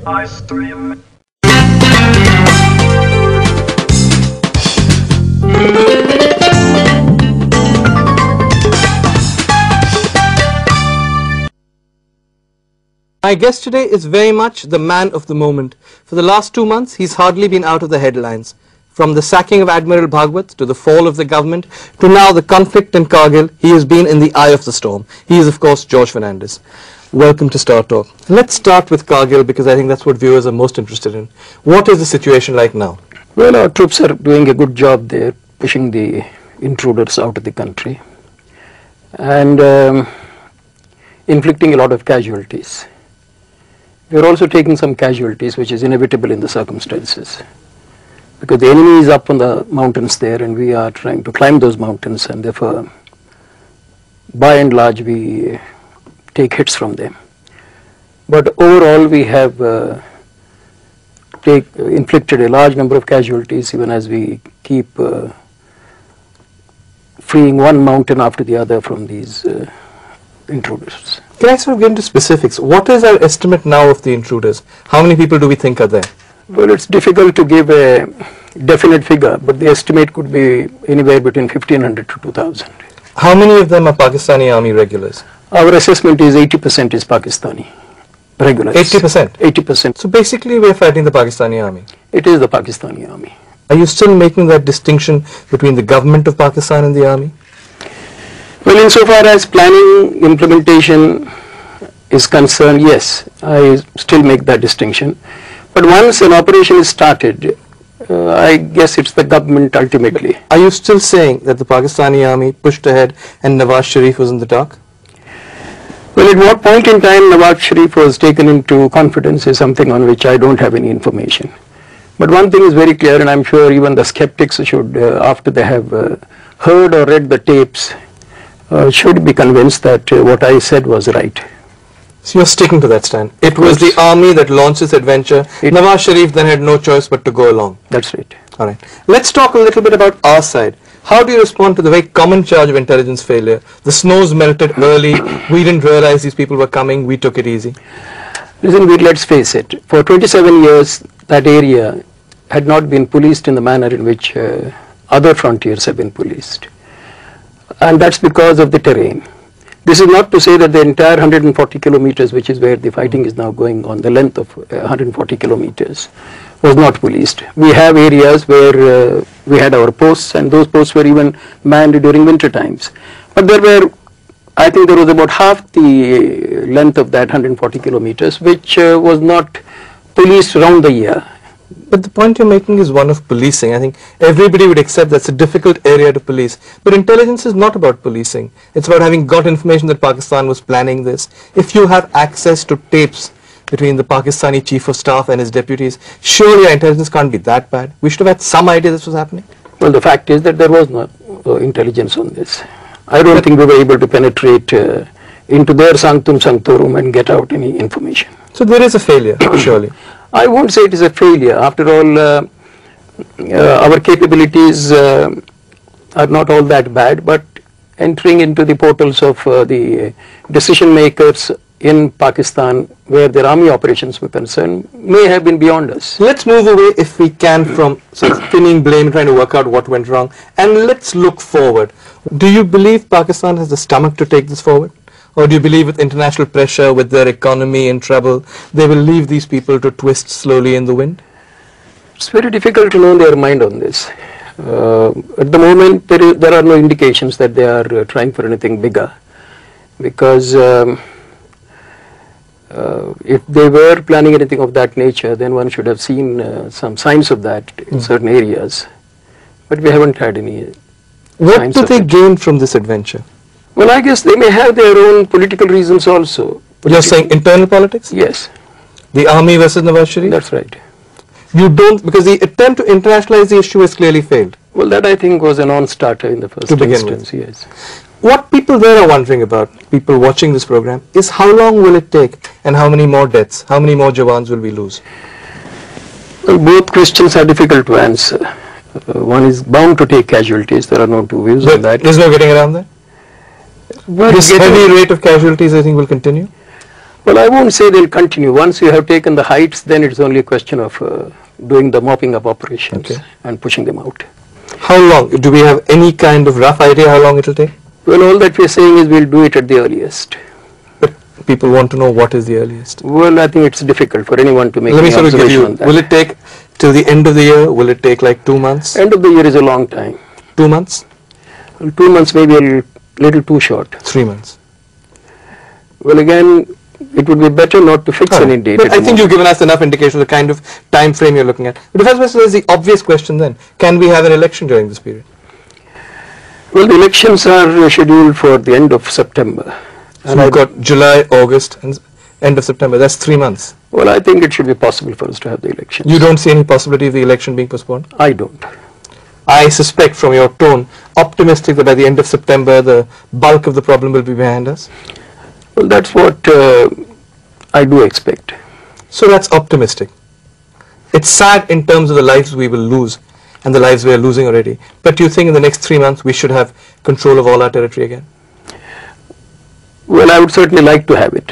I stream. My guest today is very much the man of the moment. For the last 2 months, he's hardly been out of the headlines. From the sacking of Admiral Bhagwat to the fall of the government to now the conflict in Kargil, he has been in the eye of the storm. He is, of course, George Fernandes. Welcome to Star Talk. Let's start with Kargil because I think that's what viewers are most interested in. What is the situation like now? Well, our troops are doing a good job there, pushing the intruders out of the country and inflicting a lot of casualties. We are also taking some casualties, which is inevitable in the circumstances, because the enemy is up on the mountains there and we are trying to climb those mountains, and therefore by and large we take hits from them. But overall we have inflicted a large number of casualties, even as we keep freeing one mountain after the other from these intruders. Can I sort of get into specifics? What is our estimate now of the intruders? How many people do we think are there? Well, it's difficult to give a definite figure, but the estimate could be anywhere between 1,500 to 2,000. How many of them are Pakistani army regulars? Our assessment is 80% is Pakistani regulars. 80%? 80%. So basically we are fighting the Pakistani army. It is the Pakistani army. Are you still making that distinction between the government of Pakistan and the army? Well, insofar as planning, implementation is concerned, yes, I still make that distinction. But once an operation is started, I guess it's the government ultimately. Are you still saying that the Pakistani army pushed ahead and Nawaz Sharif was in the dark? Well, at what point in time Nawaz Sharif was taken into confidence is something on which I don't have any information. But one thing is very clear, and I'm sure even the skeptics should, after they have heard or read the tapes, should be convinced that what I said was right. So you're sticking to that stand. It was the army that launched this adventure. Nawaz Sharif then had no choice but to go along. That's right. All right. Let's talk a little bit about our side. How do you respond to the very common charge of intelligence failure? The snows melted early. We didn't realize these people were coming. We took it easy. Listen, let's face it. For 27 years, that area had not been policed in the manner in which other frontiers have been policed. And that's because of the terrain. This is not to say that the entire 140 kilometers, which is where the fighting is now going on, the length of 140 kilometers, was not policed. We have areas where we had our posts, and those posts were even manned during winter times. But there were, I think there was about half the length of that 140 kilometers, which was not policed around the year. But the point you're making is one of policing. I think everybody would accept that's a difficult area to police. But intelligence is not about policing. It's about having got information that Pakistan was planning this. If you have access to tapes between the Pakistani chief of staff and his deputies, surely your intelligence can't be that bad. We should have had some idea this was happening. Well, the fact is that there was no intelligence on this. I don't think we were able to penetrate into their sanctum sanctorum and get out any information. So there is a failure, surely. I won't say it is a failure. After all, our capabilities are not all that bad, but entering into the portals of the decision makers in Pakistan, where their army operations were concerned, may have been beyond us. Let's move away, if we can, from sort of pinning blame, trying to work out what went wrong, and let's look forward. Do you believe Pakistan has the stomach to take this forward? Or do you believe with international pressure, with their economy in trouble, they will leave these people to twist slowly in the wind? It's very difficult to know their mind on this. At the moment, there are no indications that they are trying for anything bigger. Because if they were planning anything of that nature, then one should have seen some signs of that in certain areas. But we haven't had any What do they gain from this adventure? Well, I guess they may have their own political reasons also. You're saying internal politics? Yes. The army versus Nawaz Sharif? That's right. You don't, because the attempt to internationalize the issue has clearly failed. Well, that I think was a non-starter in the first instance, yes. What people there are wondering about, people watching this program, is how long will it take and how many more deaths, how many more jawans will we lose? Well, both questions are difficult to answer. One is bound to take casualties, there are no two views on that. There's no getting around that? This heavy rate of casualties, I think, will continue? Well, I won't say they'll continue. Once you have taken the heights, then it's only a question of doing the mopping up operations and pushing them out. How long? Do we have any kind of rough idea how long it will take? Well, all that we're saying is we'll do it at the earliest. But people want to know what is the earliest. Well, I think it's difficult for anyone to make Let me any sort of give observation you, on that. will it take till the end of the year? Will it take like 2 months? End of the year is a long time. 2 months? Well, 2 months may be a little too short. 3 months? Well, again, it would be better not to fix any date. But I think you've given us enough indication of the kind of time frame you're looking at. But Defence Minister, there's the obvious question then. Can we have an election during this period? Well, the elections are scheduled for the end of September. So we've got July, August and end of September. That's 3 months. Well, I think it should be possible for us to have the elections. You don't see any possibility of the election being postponed? I don't. I suspect from your tone, optimistic that by the end of September the bulk of the problem will be behind us? Well, that's what I do expect. So that's optimistic. It's sad in terms of the lives we will lose and the lives we are losing already. But do you think in the next 3 months we should have control of all our territory again? Well, I would certainly like to have it.